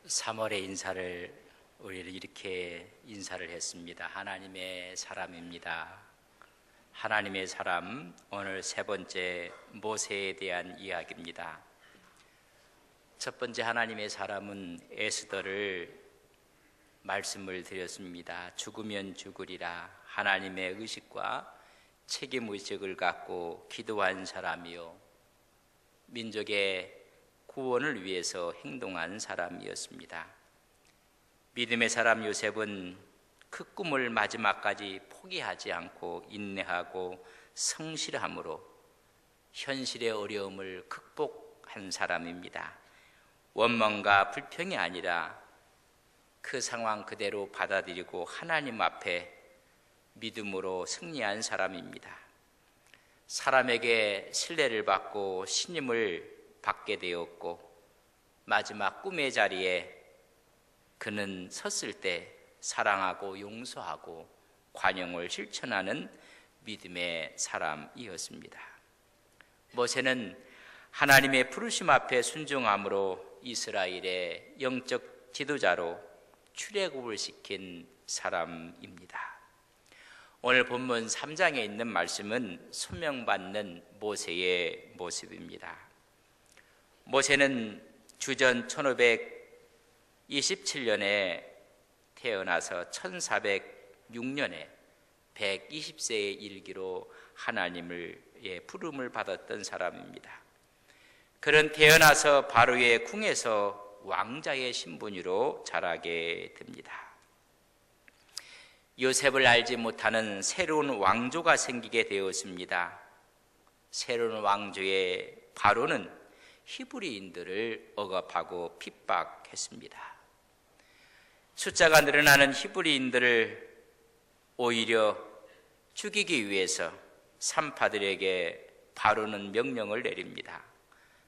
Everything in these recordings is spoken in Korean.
3월의 인사를 우리를 이렇게 인사를 했습니다. 하나님의 사람입니다. 하나님의 사람, 오늘 세 번째 모세에 대한 이야기입니다. 첫 번째 하나님의 사람은 에스더를 말씀을 드렸습니다. 죽으면 죽으리라 하나님의 의식과 책임의식을 갖고 기도한 사람이요 민족의 구원을 위해서 행동한 사람이었습니다. 믿음의 사람 요셉은 그 꿈을 마지막까지 포기하지 않고 인내하고 성실함으로 현실의 어려움을 극복한 사람입니다. 원망과 불평이 아니라 그 상황 그대로 받아들이고 하나님 앞에 믿음으로 승리한 사람입니다. 사람에게 신뢰를 받고 신임을 받게 되었고 마지막 꿈의 자리에 그는 섰을 때 사랑하고 용서하고 관용을 실천하는 믿음의 사람이었습니다. 모세는 하나님의 부르심 앞에 순종함으로 이스라엘의 영적 지도자로 출애굽을 시킨 사람입니다. 오늘 본문 3장에 있는 말씀은 소명받는 모세의 모습입니다. 모세는 주전 1527년에 태어나서 1406년에 120세에 이르기로 하나님의 부름을 받았던 사람입니다. 그는 태어나서 바로의 궁에서 왕자의 신분으로 자라게 됩니다. 요셉을 알지 못하는 새로운 왕조가 생기게 되었습니다. 새로운 왕조의 바로는 히브리인들을 억압하고 핍박했습니다. 숫자가 늘어나는 히브리인들을 오히려 죽이기 위해서 산파들에게 바로는 명령을 내립니다.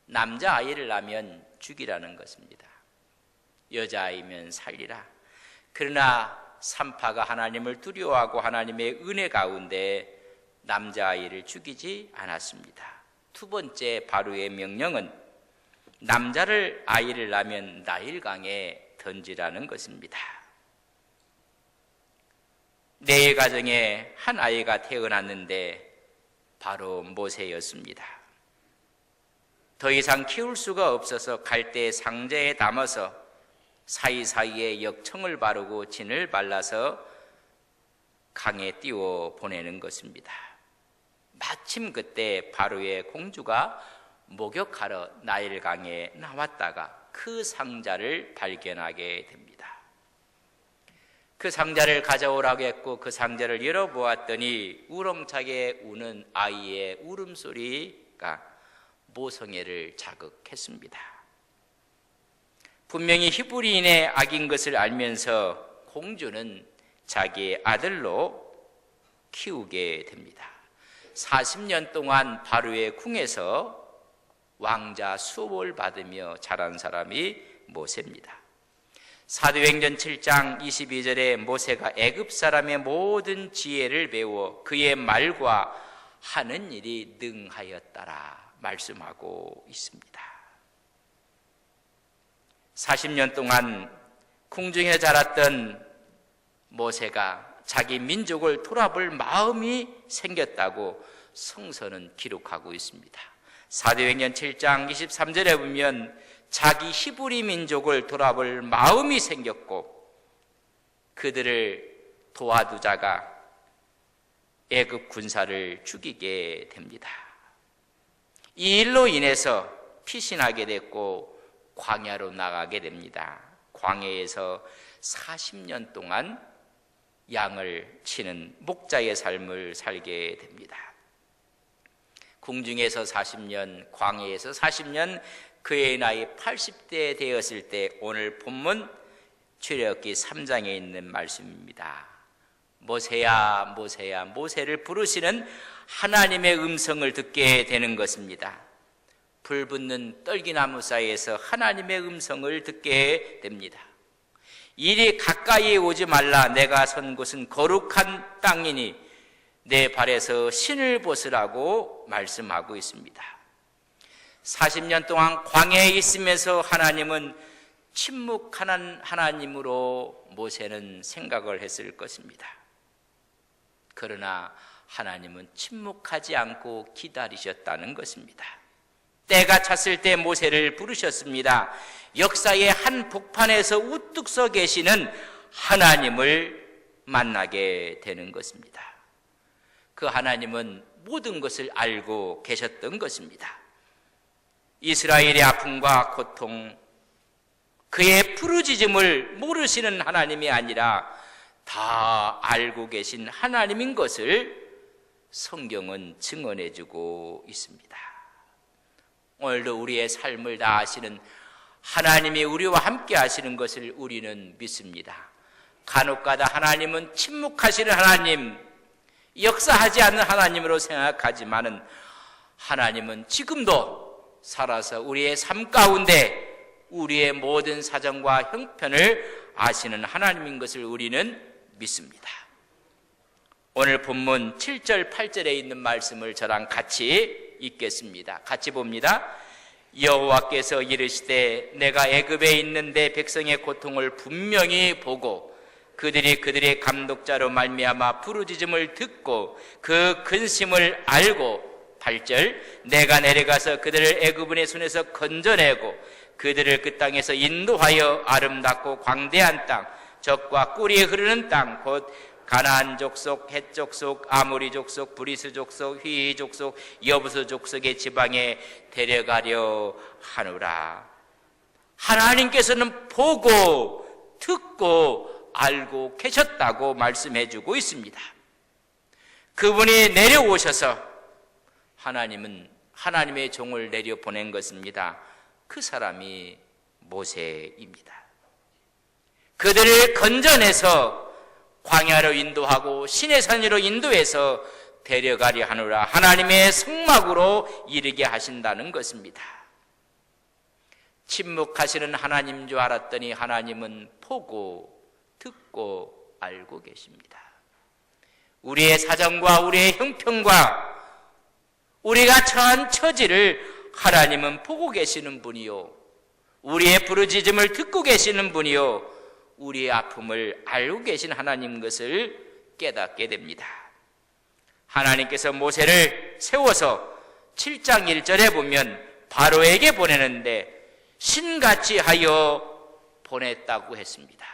남자아이를 낳으면 죽이라는 것입니다. 여자아이면 살리라. 그러나 산파가 하나님을 두려워하고 하나님의 은혜 가운데 남자아이를 죽이지 않았습니다. 두 번째 바로의 명령은 남자를 아이를 낳으면 나일강에 던지라는 것입니다. 네 가정에 한 아이가 태어났는데 바로 모세였습니다. 더 이상 키울 수가 없어서 갈대 상자에 담아서 사이사이에 역청을 바르고 진을 발라서 강에 띄워 보내는 것입니다. 마침 그때 바로의 공주가 목욕하러 나일강에 나왔다가 그 상자를 발견하게 됩니다. 그 상자를 가져오라고 했고 그 상자를 열어보았더니 우렁차게 우는 아이의 울음소리가 모성애를 자극했습니다. 분명히 히브리인의 악인 것을 알면서 공주는 자기의 아들로 키우게 됩니다. 40년 동안 바로의 궁에서 왕자 수업을 받으며 자란 사람이 모세입니다. 사도행전 7장 22절에 모세가 애굽 사람의 모든 지혜를 배워 그의 말과 하는 일이 능하였다라 말씀하고 있습니다. 40년 동안 궁중에 자랐던 모세가 자기 민족을 돌아볼 마음이 생겼다고 성서는 기록하고 있습니다. 사도행전 7장 23절에 보면 자기 히브리 민족을 돌아볼 마음이 생겼고 그들을 도와두자가 애굽 군사를 죽이게 됩니다. 이 일로 인해서 피신하게 됐고 광야로 나가게 됩니다. 광야에서 40년 동안 양을 치는 목자의 삶을 살게 됩니다. 궁중에서 40년, 광야에서 40년, 그의 나이 80대 되었을 때 오늘 본문 출애굽기 3장에 있는 말씀입니다. 모세야 모세야 모세를 부르시는 하나님의 음성을 듣게 되는 것입니다. 불붙는 떨기나무 사이에서 하나님의 음성을 듣게 됩니다. 이리 가까이 오지 말라. 내가 선 곳은 거룩한 땅이니 내 발에서 신을 벗으라고 말씀하고 있습니다. 40년 동안 광야에 있으면서 하나님은 침묵하는 하나님으로 모세는 생각을 했을 것입니다. 그러나 하나님은 침묵하지 않고 기다리셨다는 것입니다. 때가 찼을 때 모세를 부르셨습니다. 역사의 한 복판에서 우뚝 서 계시는 하나님을 만나게 되는 것입니다. 그 하나님은 모든 것을 알고 계셨던 것입니다. 이스라엘의 아픔과 고통, 그의 부르짖음을 모르시는 하나님이 아니라 다 알고 계신 하나님인 것을 성경은 증언해주고 있습니다. 오늘도 우리의 삶을 다 아시는 하나님이 우리와 함께 하시는 것을 우리는 믿습니다. 간혹가다 하나님은 침묵하시는 하나님, 역사하지 않는 하나님으로 생각하지만은 하나님은 지금도 살아서 우리의 삶 가운데 우리의 모든 사정과 형편을 아시는 하나님인 것을 우리는 믿습니다. 오늘 본문 7절 8절에 있는 말씀을 저랑 같이 읽겠습니다. 같이 봅니다. 여호와께서 이르시되 내가 애굽에 있는데 백성의 고통을 분명히 보고 그들의 감독자로 말미암아 부르짖음을 듣고 그 근심을 알고 8절 내가 내려가서 그들을 애굽인의 손에서 건져내고 그들을 그 땅에서 인도하여 아름답고 광대한 땅 젖과 꿀이 흐르는 땅 곧 가나안 족속, 헷 족속, 아모리 족속, 브리스 족속, 휘 족속, 여부스 족속의 지방에 데려가려 하노라. 하나님께서는 보고 듣고 알고 계셨다고 말씀해 주고 있습니다. 그분이 내려오셔서 하나님은 하나님의 종을 내려보낸 것입니다. 그 사람이 모세입니다. 그들을 건져내서 광야로 인도하고 시내산 위로 인도해서 데려가려 하노라. 하나님의 성막으로 이르게 하신다는 것입니다. 침묵하시는 하나님인 줄 알았더니 하나님은 보고 듣고 알고 계십니다. 우리의 사정과 우리의 형편과 우리가 처한 처지를 하나님은 보고 계시는 분이요, 우리의 부르짖음을 듣고 계시는 분이요, 우리의 아픔을 알고 계신 하나님 것을 깨닫게 됩니다. 하나님께서 모세를 세워서 7장 1절에 보면 바로에게 보내는데 신같이 하여 보냈다고 했습니다.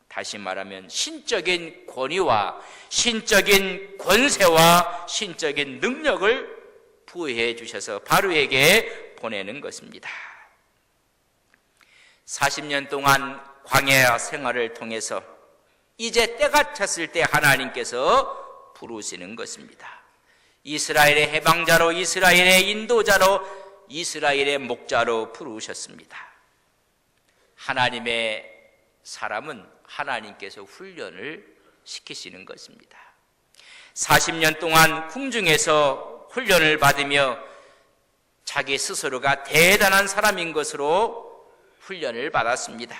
다시 말하면 신적인 권위와 신적인 권세와 신적인 능력을 부여해 주셔서 바로에게 보내는 것입니다. 40년 동안 광야 생활을 통해서 이제 때가 찼을 때 하나님께서 부르시는 것입니다. 이스라엘의 해방자로, 이스라엘의 인도자로, 이스라엘의 목자로 부르셨습니다. 하나님의 사람은 하나님께서 훈련을 시키시는 것입니다. 40년 동안 궁중에서 훈련을 받으며 자기 스스로가 대단한 사람인 것으로 훈련을 받았습니다.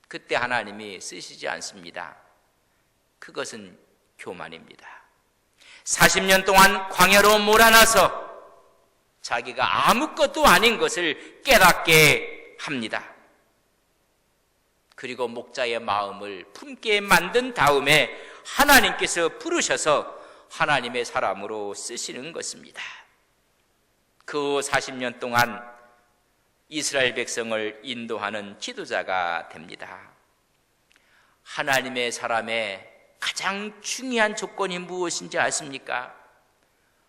그때 하나님이 쓰시지 않습니다. 그것은 교만입니다. 40년 동안 광야로 몰아나서 자기가 아무것도 아닌 것을 깨닫게 합니다. 그리고 목자의 마음을 품게 만든 다음에 하나님께서 부르셔서 하나님의 사람으로 쓰시는 것입니다. 그 40년 동안 이스라엘 백성을 인도하는 지도자가 됩니다. 하나님의 사람의 가장 중요한 조건이 무엇인지 아십니까?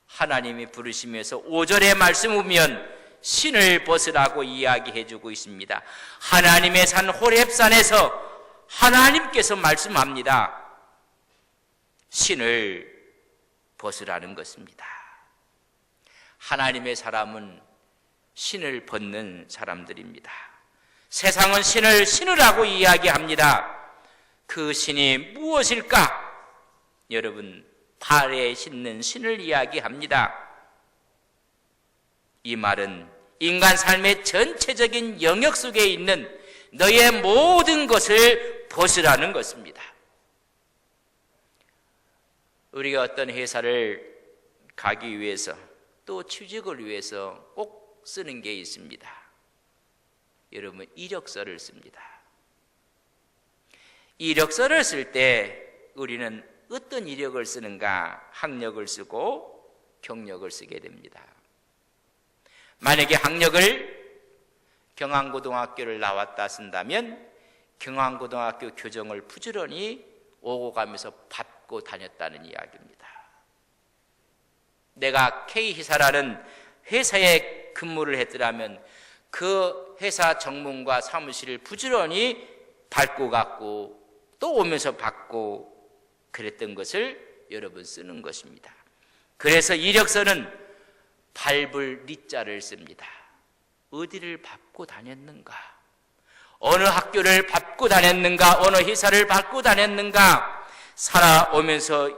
하나님이 부르시면서 5절의 말씀 보면 신을 벗으라고 이야기해 주고 있습니다. 하나님의 산 호렙산에서 하나님께서 말씀합니다. 신을 벗으라는 것입니다. 하나님의 사람은 신을 벗는 사람들입니다. 세상은 신을 신으라고 이야기합니다. 그 신이 무엇일까? 여러분, 발에 신는 신을 이야기합니다. 이 말은 인간 삶의 전체적인 영역 속에 있는 너의 모든 것을 벗으라는 것입니다. 우리가 어떤 회사를 가기 위해서 또 취직을 위해서 꼭 쓰는 게 있습니다. 여러분 이력서를 씁니다. 이력서를 쓸 때 우리는 어떤 이력을 쓰는가? 학력을 쓰고 경력을 쓰게 됩니다. 만약에 학력을 경안고등학교를 나왔다 쓴다면 경안고등학교 교정을 부지런히 오고 가면서 밟고 다녔다는 이야기입니다. 내가 K회사라는 회사에 근무를 했더라면 그 회사 정문과 사무실을 부지런히 밟고 갔고 또 오면서 받고 그랬던 것을 여러분 쓰는 것입니다. 그래서 이력서는 밟을 리자를 씁니다. 어디를 밟고 다녔는가? 어느 학교를 밟고 다녔는가? 어느 회사를 밟고 다녔는가? 살아오면서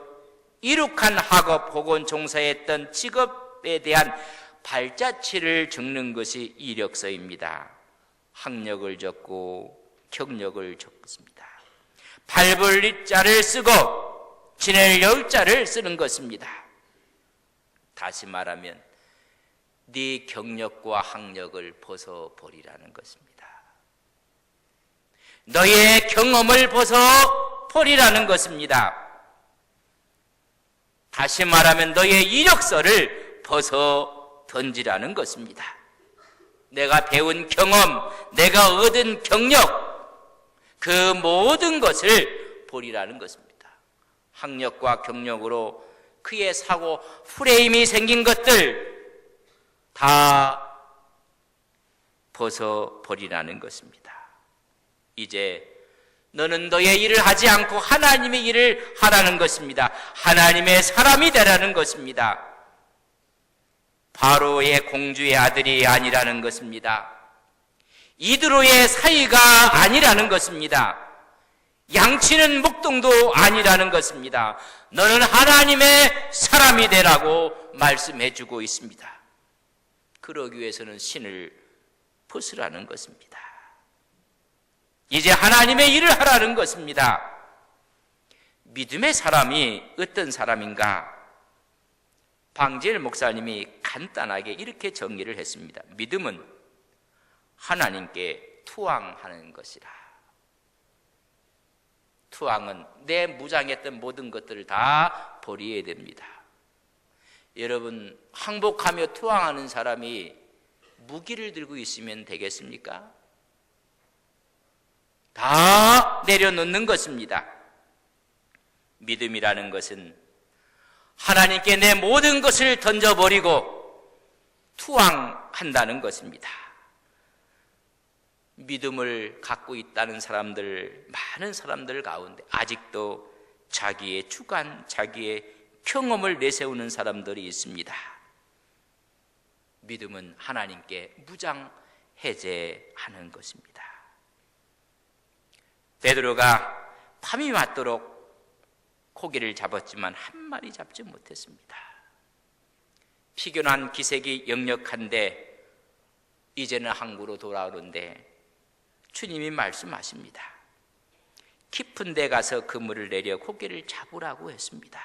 이룩한 학업 혹은 종사했던 직업에 대한 발자취를 적는 것이 이력서입니다. 학력을 적고 경력을 적습니다. 밟을 리자를 쓰고 지낼 여자를 쓰는 것입니다. 다시 말하면 네 경력과 학력을 벗어버리라는 것입니다. 너의 경험을 벗어버리라는 것입니다. 다시 말하면 너의 이력서를 벗어 던지라는 것입니다. 내가 배운 경험, 내가 얻은 경력, 그 모든 것을 버리라는 것입니다. 학력과 경력으로 그의 사고 프레임이 생긴 것들 다 벗어버리라는 것입니다. 이제 너는 너의 일을 하지 않고 하나님의 일을 하라는 것입니다. 하나님의 사람이 되라는 것입니다. 바로의 공주의 아들이 아니라는 것입니다. 이드로의 사이가 아니라는 것입니다. 양치는 목동도 아니라는 것입니다. 너는 하나님의 사람이 되라고 말씀해 주고 있습니다. 그러기 위해서는 신을 벗으라는 것입니다. 이제 하나님의 일을 하라는 것입니다. 믿음의 사람이 어떤 사람인가? 방지엘 목사님이 간단하게 이렇게 정리를 했습니다. 믿음은 하나님께 투항하는 것이라. 투항은 내 무장했던 모든 것들을 다 버려야 됩니다. 여러분, 항복하며 투항하는 사람이 무기를 들고 있으면 되겠습니까? 다 내려놓는 것입니다. 믿음이라는 것은 하나님께 내 모든 것을 던져버리고 투항한다는 것입니다. 믿음을 갖고 있다는 사람들, 많은 사람들 가운데 아직도 자기의 주관, 자기의 경험을 내세우는 사람들이 있습니다. 믿음은 하나님께 무장해제하는 것입니다. 베드로가 밤이 맞도록 고기를 잡았지만 한 마리 잡지 못했습니다. 피곤한 기색이 역력한데 이제는 항구로 돌아오는데 주님이 말씀하십니다. 깊은 데 가서 그물을 내려 고기를 잡으라고 했습니다.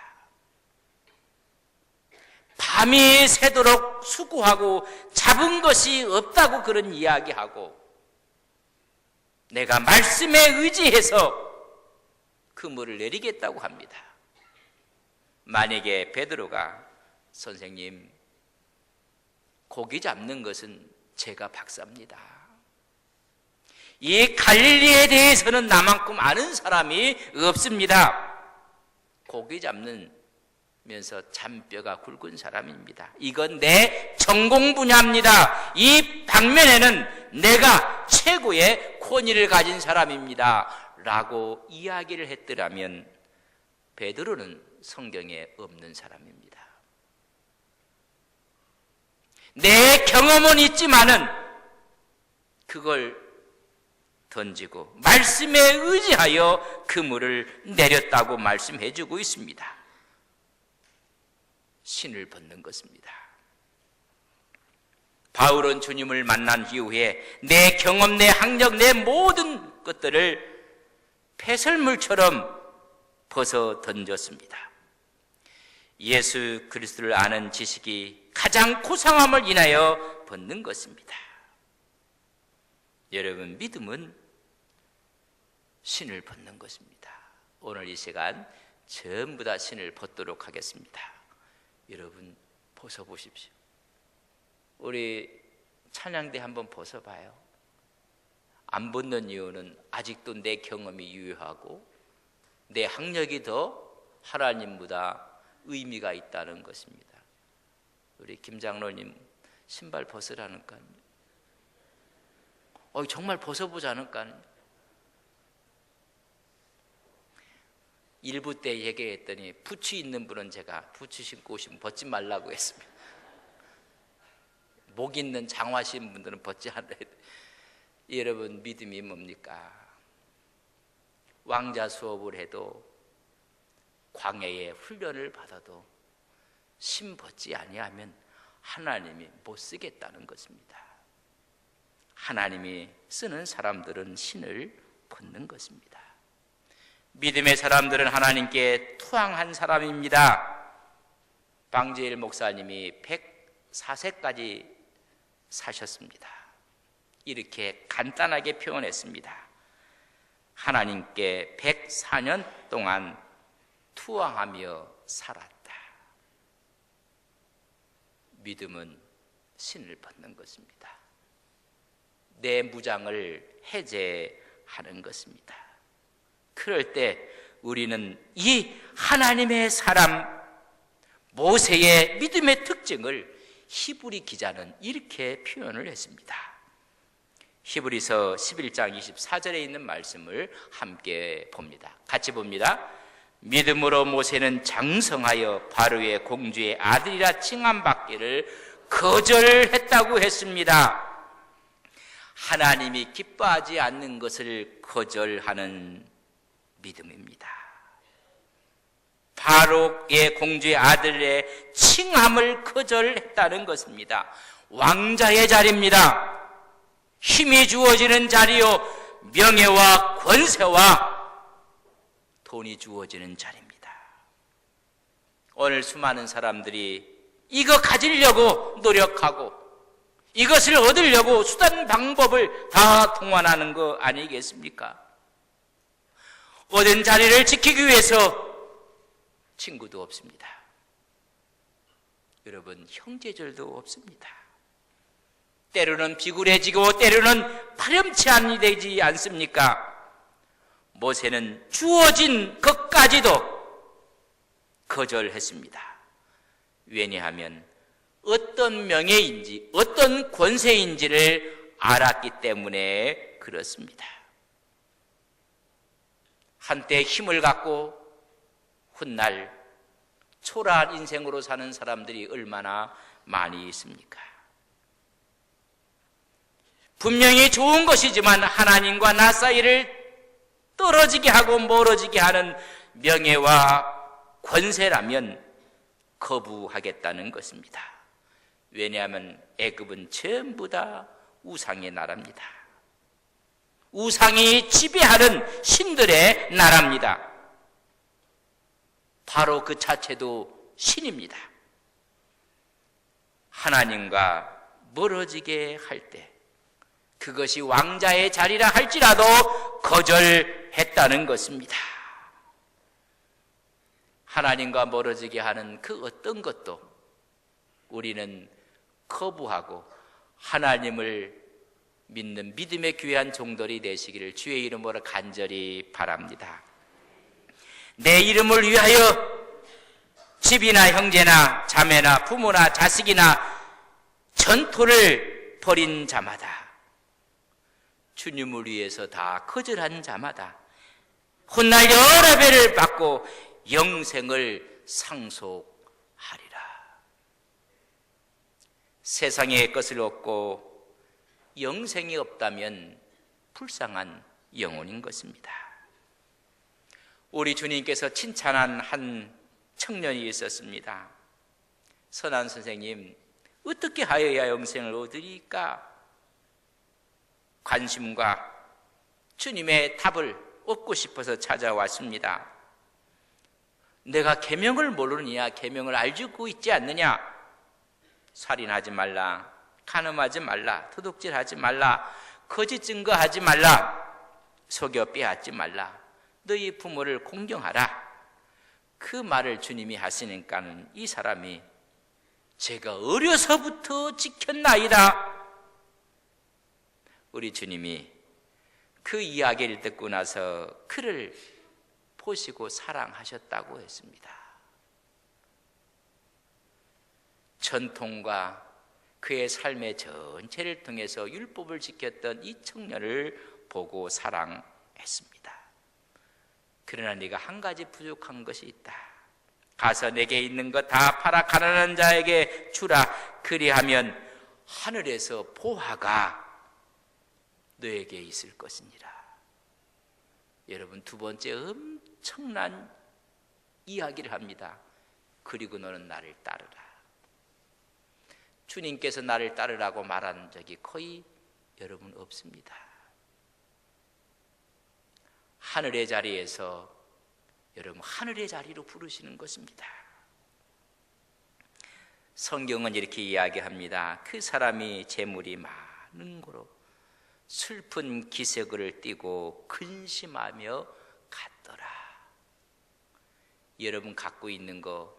밤이 새도록 수고하고 잡은 것이 없다고 그런 이야기하고 내가 말씀에 의지해서 그물을 내리겠다고 합니다. 만약에 베드로가 선생님, 고기 잡는 것은 제가 박사입니다. 이 갈릴리에 대해서는 나만큼 아는 사람이 없습니다. 고기 잡으면서 잔뼈가 굵은 사람입니다. 이건 내 전공 분야입니다. 이 방면에는 내가 최고의 권위를 가진 사람입니다. 라고 이야기를 했더라면 베드로는 성경에 없는 사람입니다. 내 경험은 있지만은 그걸 던지고 말씀에 의지하여 그물을 내렸다고 말씀해 주고 있습니다. 신을 벗는 것입니다. 바울은 주님을 만난 이후에 내 경험, 내 학력, 내 모든 것들을 폐설물처럼 벗어 던졌습니다. 예수 그리스도를 아는 지식이 가장 고상함을 인하여 벗는 것입니다. 여러분, 믿음은 신을 벗는 것입니다. 오늘 이 시간 전부 다 신을 벗도록 하겠습니다. 여러분, 벗어보십시오. 우리 찬양대 한번 벗어봐요. 안 벗는 이유는 아직도 내 경험이 유효하고 내 학력이 더 하나님보다 의미가 있다는 것입니다. 우리 김 장로님 신발 벗으라니까요. 정말 벗어보자니까요. 일부 때 얘기했더니 부츠 있는 분은 제가 부츠 신고 오시면 벗지 말라고 했습니다. 목 있는 장화신 분들은 벗지 않아야 돼. 여러분, 믿음이 뭡니까? 왕자 수업을 해도 광야에 훈련을 받아도 신 벗지 아니하면 하나님이 못 쓰겠다는 것입니다. 하나님이 쓰는 사람들은 신을 벗는 것입니다. 믿음의 사람들은 하나님께 투항한 사람입니다. 방재일 목사님이 104세까지 사셨습니다. 이렇게 간단하게 표현했습니다. 하나님께 104년 동안 투항하며 살았다. 믿음은 신을 벗는 것입니다. 내 무장을 해제하는 것입니다. 그럴 때 우리는 이 하나님의 사람 모세의 믿음의 특징을 히브리 기자는 이렇게 표현을 했습니다. 히브리서 11장 24절에 있는 말씀을 함께 봅니다. 같이 봅니다. 믿음으로 모세는 장성하여 바로의 공주의 아들이라 칭함받기를 거절했다고 했습니다. 하나님이 기뻐하지 않는 것을 거절하는 믿음입니다. 바로의 공주의 아들의 칭함을 거절했다는 것입니다. 왕자의 자리입니다. 힘이 주어지는 자리요, 명예와 권세와 돈이 주어지는 자리입니다. 오늘 수많은 사람들이 이거 가지려고 노력하고 이것을 얻으려고 수단 방법을 다 동원하는 거 아니겠습니까? 얻은 자리를 지키기 위해서 친구도 없습니다. 여러분, 형제절도 없습니다. 때로는 비굴해지고 때로는 파렴치한이 되지 않습니까? 모세는 주어진 것까지도 거절했습니다. 왜냐하면 어떤 명예인지 어떤 권세인지를 알았기 때문에 그렇습니다. 한때 힘을 갖고 훗날 초라한 인생으로 사는 사람들이 얼마나 많이 있습니까? 분명히 좋은 것이지만 하나님과 나 사이를 떨어지게 하고 멀어지게 하는 명예와 권세라면 거부하겠다는 것입니다. 왜냐하면 애굽은 전부 다 우상의 나라입니다. 우상이 지배하는 신들의 나라입니다. 바로 그 자체도 신입니다. 하나님과 멀어지게 할 때 그것이 왕자의 자리라 할지라도 거절했다는 것입니다. 하나님과 멀어지게 하는 그 어떤 것도 우리는 거부하고 하나님을 믿는 믿음의 귀한 종들이 되시기를 주의 이름으로 간절히 바랍니다. 내 이름을 위하여 집이나 형제나 자매나 부모나 자식이나 전토를 벌인 자마다, 주님을 위해서 다 거절한 자마다 훗날 여러 배를 받고 영생을 상속하리라. 세상의 것을 얻고 영생이 없다면 불쌍한 영혼인 것입니다. 우리 주님께서 칭찬한 한 청년이 있었습니다. 선한 선생님, 어떻게 하여야 영생을 얻으리까? 관심과 주님의 답을 얻고 싶어서 찾아왔습니다. 내가 계명을 모르느냐? 계명을 알고 있지 않느냐? 살인하지 말라, 간음하지 말라, 도둑질하지 말라, 거짓 증거하지 말라, 속여 빼앗지 말라, 너희 부모를 공경하라. 그 말을 주님이 하시니까는 이 사람이 제가 어려서부터 지켰나이다. 우리 주님이 그 이야기를 듣고 나서 그를 보시고 사랑하셨다고 했습니다. 전통과 그의 삶의 전체를 통해서 율법을 지켰던 이 청년을 보고 사랑했습니다. 그러나 네가 한 가지 부족한 것이 있다. 가서 내게 있는 것 다 팔아 가난한 자에게 주라. 그리하면 하늘에서 보화가 너에게 있을 것이니라. 여러분, 두 번째 엄청난 이야기를 합니다. 그리고 너는 나를 따르라. 주님께서 나를 따르라고 말한 적이 거의 여러분 없습니다. 하늘의 자리에서 여러분 하늘의 자리로 부르시는 것입니다. 성경은 이렇게 이야기합니다. 그 사람이 재물이 많은 고로 슬픈 기색을 띠고 근심하며 갔더라. 여러분 갖고 있는 거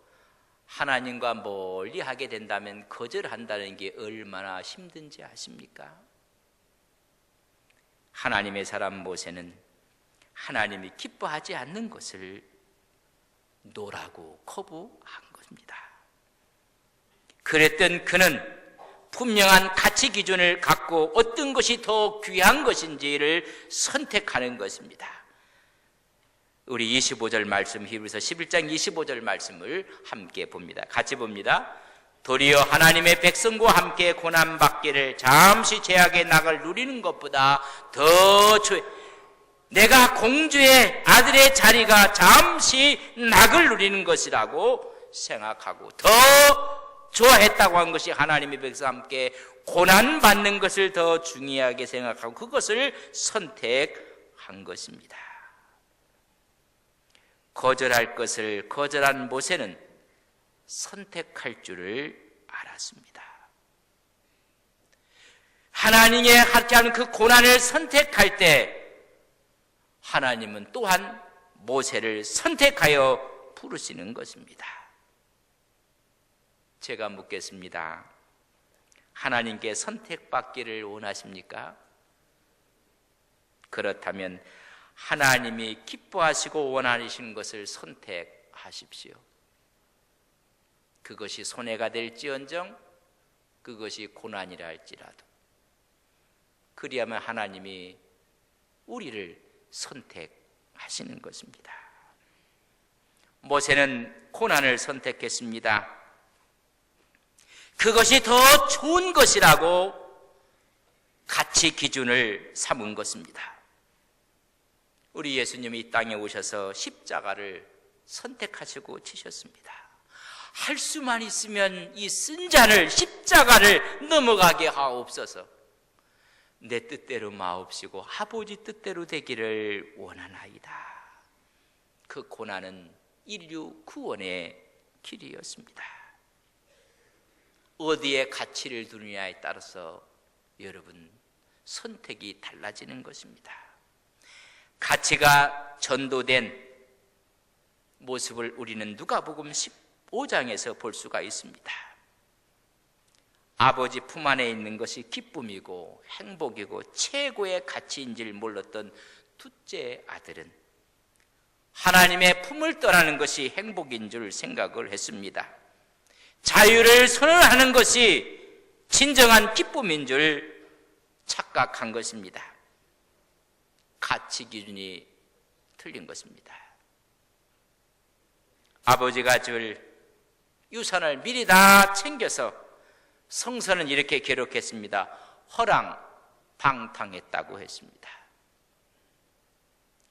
하나님과 멀리 하게 된다면 거절한다는 게 얼마나 힘든지 아십니까? 하나님의 사람 모세는 하나님이 기뻐하지 않는 것을 노라고 거부한 것입니다. 그랬던 그는 분명한 가치 기준을 갖고 어떤 것이 더 귀한 것인지를 선택하는 것입니다. 우리 25절 말씀, 히브리서 11장 25절 말씀을 함께 봅니다. 같이 봅니다. 도리어 하나님의 백성과 함께 고난받기를 잠시 죄악의 낙을 누리는 것보다 더 내가 공주의 아들의 자리가 잠시 낙을 누리는 것이라고 생각하고 더 좋아했다고 한 것이 하나님의 백성과 함께 고난받는 것을 더 중요하게 생각하고 그것을 선택한 것입니다. 거절할 것을 거절한 모세는 선택할 줄을 알았습니다. 하나님의 하지 않은 그 고난을 선택할 때 하나님은 또한 모세를 선택하여 부르시는 것입니다. 제가 묻겠습니다. 하나님께 선택받기를 원하십니까? 그렇다면 하나님이 기뻐하시고 원하시는 것을 선택하십시오. 그것이 손해가 될지언정 그것이 고난이라 할지라도 그리하면 하나님이 우리를 선택하시는 것입니다. 모세는 고난을 선택했습니다. 그것이 더 좋은 것이라고 가치 기준을 삼은 것입니다. 우리 예수님이 이 땅에 오셔서 십자가를 선택하시고 치셨습니다. 할 수만 있으면 이 쓴 잔을 십자가를 넘어가게 하옵소서. 내 뜻대로 마옵시고 아버지 뜻대로 되기를 원하나이다. 그 고난은 인류 구원의 길이었습니다. 어디에 가치를 두느냐에 따라서 여러분 선택이 달라지는 것입니다. 가치가 전도된 모습을 우리는 누가복음 15장에서 볼 수가 있습니다. 아버지 품 안에 있는 것이 기쁨이고 행복이고 최고의 가치인 줄 몰랐던 둘째 아들은 하나님의 품을 떠나는 것이 행복인 줄 생각을 했습니다. 자유를 선언하는 것이 진정한 기쁨인 줄 착각한 것입니다. 가치 기준이 틀린 것입니다. 아버지가 줄 유산을 미리 다 챙겨서 성서는 이렇게 기록했습니다. 허랑방탕했다고 했습니다.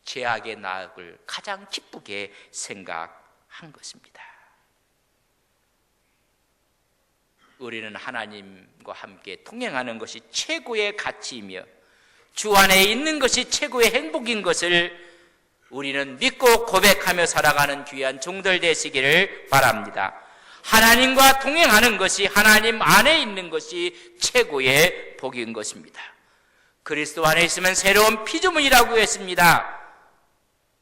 죄악의 낙을 가장 기쁘게 생각한 것입니다. 우리는 하나님과 함께 동행하는 것이 최고의 가치이며 주 안에 있는 것이 최고의 행복인 것을 우리는 믿고 고백하며 살아가는 귀한 종들 되시기를 바랍니다. 하나님과 동행하는 것이 하나님 안에 있는 것이 최고의 복인 것입니다. 그리스도 안에 있으면 새로운 피조물이라고 했습니다.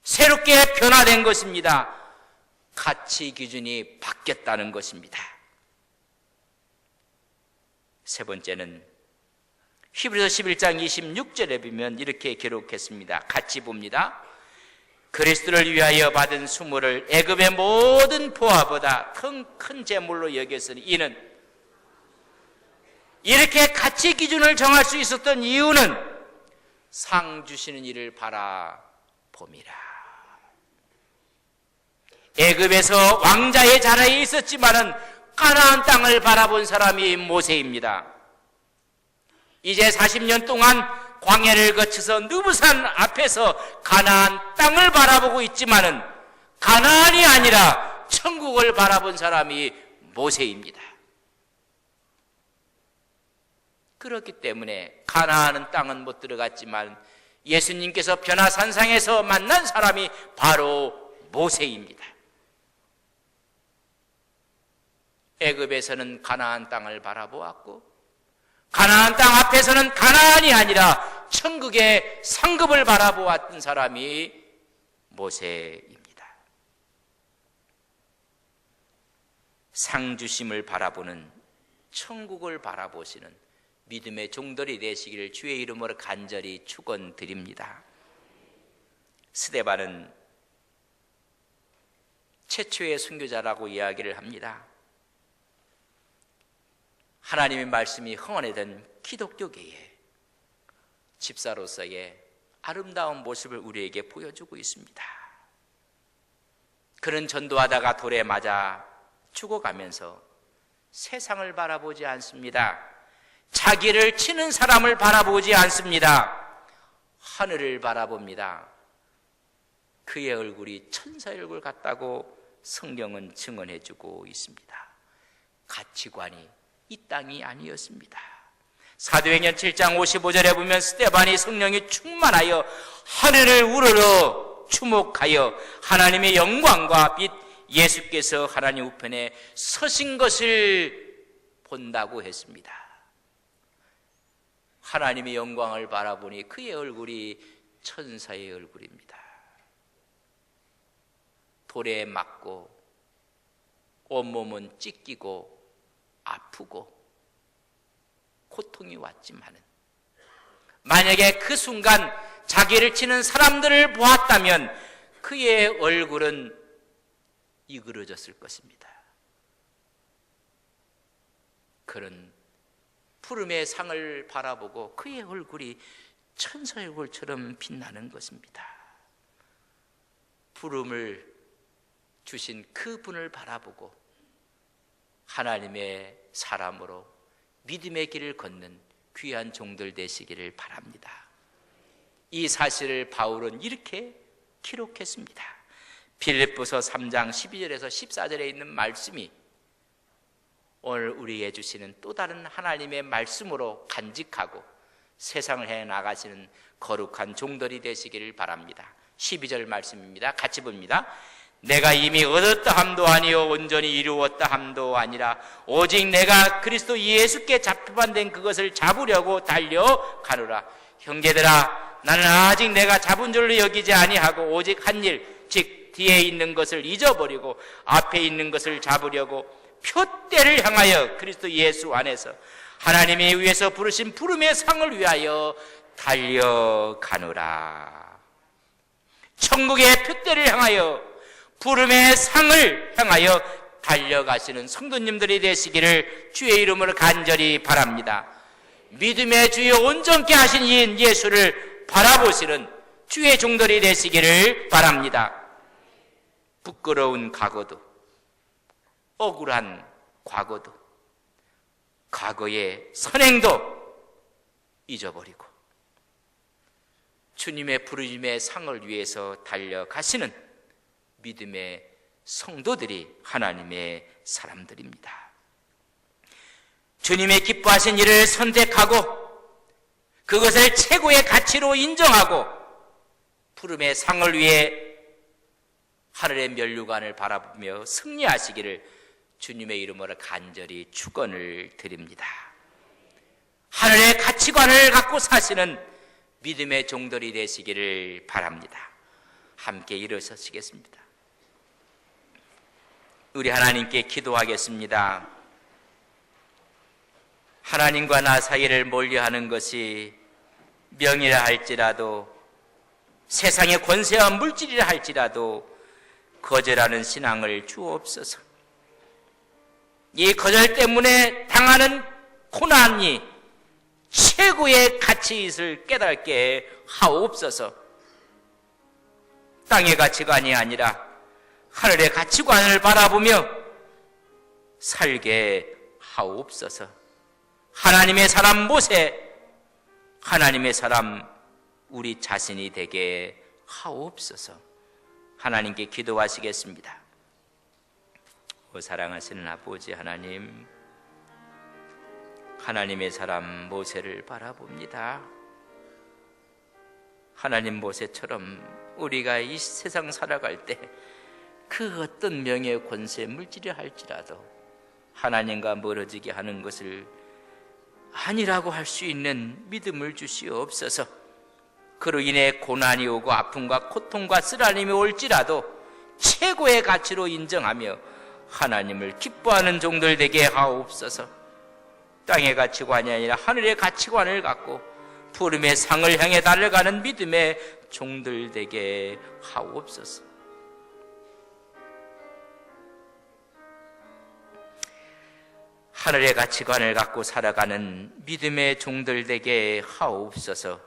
새롭게 변화된 것입니다. 가치 기준이 바뀌었다는 것입니다. 세 번째는 히브리서 11장 26절에 보면 이렇게 기록했습니다. 같이 봅니다. 그리스도를 위하여 받은 수모를 애굽의 모든 보화보다 큰 재물로 여겼으니 이는, 이렇게 가치 기준을 정할 수 있었던 이유는 상 주시는 이를 바라봄이라. 애굽에서 왕자의 자리에 있었지만은 가나안 땅을 바라본 사람이 모세입니다. 이제 40년 동안 광야를 거쳐서 느부산 앞에서 가나안 땅을 바라보고 있지만은 가나안이 아니라 천국을 바라본 사람이 모세입니다. 그렇기 때문에 가나안 땅은 못 들어갔지만 예수님께서 변화산상에서 만난 사람이 바로 모세입니다. 애굽에서는 가나안 땅을 바라보았고 가나안 땅 앞에서는 가나안이 아니라 천국의 상급을 바라보았던 사람이 모세입니다. 상주심을 바라보는, 천국을 바라보시는 믿음의 종들이 되시기를 주의 이름으로 간절히 축원드립니다. 스데반은 최초의 선교자라고 이야기를 합니다. 하나님의 말씀이 흥원하던 기독교계의 집사로서의 아름다운 모습을 우리에게 보여주고 있습니다. 그는 전도하다가 돌에 맞아 죽어가면서 세상을 바라보지 않습니다. 자기를 치는 사람을 바라보지 않습니다. 하늘을 바라봅니다. 그의 얼굴이 천사의 얼굴 같다고 성경은 증언해주고 있습니다. 가치관이 이 땅이 아니었습니다. 사도행전 7장 55절에 보면 스데반이 성령이 충만하여 하늘을 우러러 주목하여 하나님의 영광과 빛, 예수께서 하나님 우편에 서신 것을 본다고 했습니다. 하나님의 영광을 바라보니 그의 얼굴이 천사의 얼굴입니다. 돌에 맞고 온몸은 찢기고 아프고 고통이 왔지만은 만약에 그 순간 자기를 치는 사람들을 보았다면 그의 얼굴은 이그러졌을 것입니다. 그는 푸름의 상을 바라보고 그의 얼굴이 천사의 얼굴처럼 빛나는 것입니다. 푸름을 주신 그분을 바라보고 하나님의 사람으로 믿음의 길을 걷는 귀한 종들 되시기를 바랍니다. 이 사실을 바울은 이렇게 기록했습니다. 빌립보서 3장 12절에서 14절에 있는 말씀이 오늘 우리에게 주시는 또 다른 하나님의 말씀으로 간직하고 세상을 해 나가시는 거룩한 종들이 되시기를 바랍니다. 12절 말씀입니다. 같이 봅니다. 내가 이미 얻었다 함도 아니요 온전히 이루었다 함도 아니라 오직 내가 그리스도 예수께 잡혀반된 그것을 잡으려고 달려가노라. 형제들아, 나는 아직 내가 잡은 줄로 여기지 아니하고 오직 한 일, 즉 뒤에 있는 것을 잊어버리고 앞에 있는 것을 잡으려고 표대를 향하여 그리스도 예수 안에서 하나님이 위에서 부르신 부름의 상을 위하여 달려가노라. 천국의 표대를 향하여 부름의 상을 향하여 달려가시는 성도님들이 되시기를 주의 이름으로 간절히 바랍니다. 믿음의 주여 온전케 하신 이인 예수를 바라보시는 주의 종들이 되시기를 바랍니다. 부끄러운 과거도, 억울한 과거도, 과거의 선행도 잊어버리고 주님의 부르심의 상을 위해서 달려가시는 믿음의 성도들이 하나님의 사람들입니다. 주님의 기뻐하신 일을 선택하고 그것을 최고의 가치로 인정하고 부름의 상을 위해 하늘의 면류관을 바라보며 승리하시기를 주님의 이름으로 간절히 축원을 드립니다. 하늘의 가치관을 갖고 사시는 믿음의 종들이 되시기를 바랍니다. 함께 일어서시겠습니다. 우리 하나님께 기도하겠습니다. 하나님과 나 사이를 멀리하는 것이 명이라 할지라도, 세상의 권세와 물질이라 할지라도 거절하는 신앙을 주옵소서. 이 거절 때문에 당하는 고난이 최고의 가치잇을 깨닫게 하옵소서. 땅의 가치관이 아니라 하늘의 가치관을 바라보며 살게 하옵소서. 하나님의 사람 모세, 하나님의 사람 우리 자신이 되게 하옵소서. 하나님께 기도하시겠습니다. 오 사랑하시는 아버지 하나님, 하나님의 사람 모세를 바라봅니다. 하나님 모세처럼 우리가 이 세상 살아갈 때 그 어떤 명예, 권세, 물질이 할지라도 하나님과 멀어지게 하는 것을 아니라고 할 수 있는 믿음을 주시옵소서. 그로 인해 고난이 오고 아픔과 고통과 쓰라림이 올지라도 최고의 가치로 인정하며 하나님을 기뻐하는 종들 되게 하옵소서. 땅의 가치관이 아니라 하늘의 가치관을 갖고 부름의 상을 향해 달려가는 믿음의 종들 되게 하옵소서. 하늘의 가치관을 갖고 살아가는 믿음의 종들 되게 하옵소서.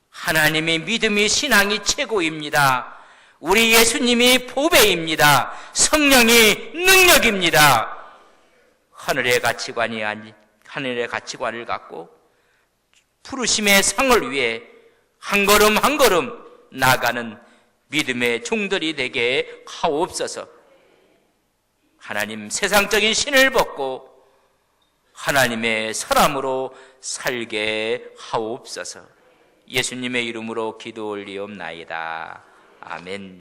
하나님의 믿음이 신앙이 최고입니다. 우리 예수님이 보배입니다. 성령이 능력입니다. 하늘의 가치관을 갖고 부르심의 상을 위해 한 걸음 한 걸음 나아가는 믿음의 종들이 되게 하옵소서. 하나님, 세상적인 신을 벗고 하나님의 사람으로 살게 하옵소서. 예수님의 이름으로 기도 올리옵나이다. 아멘.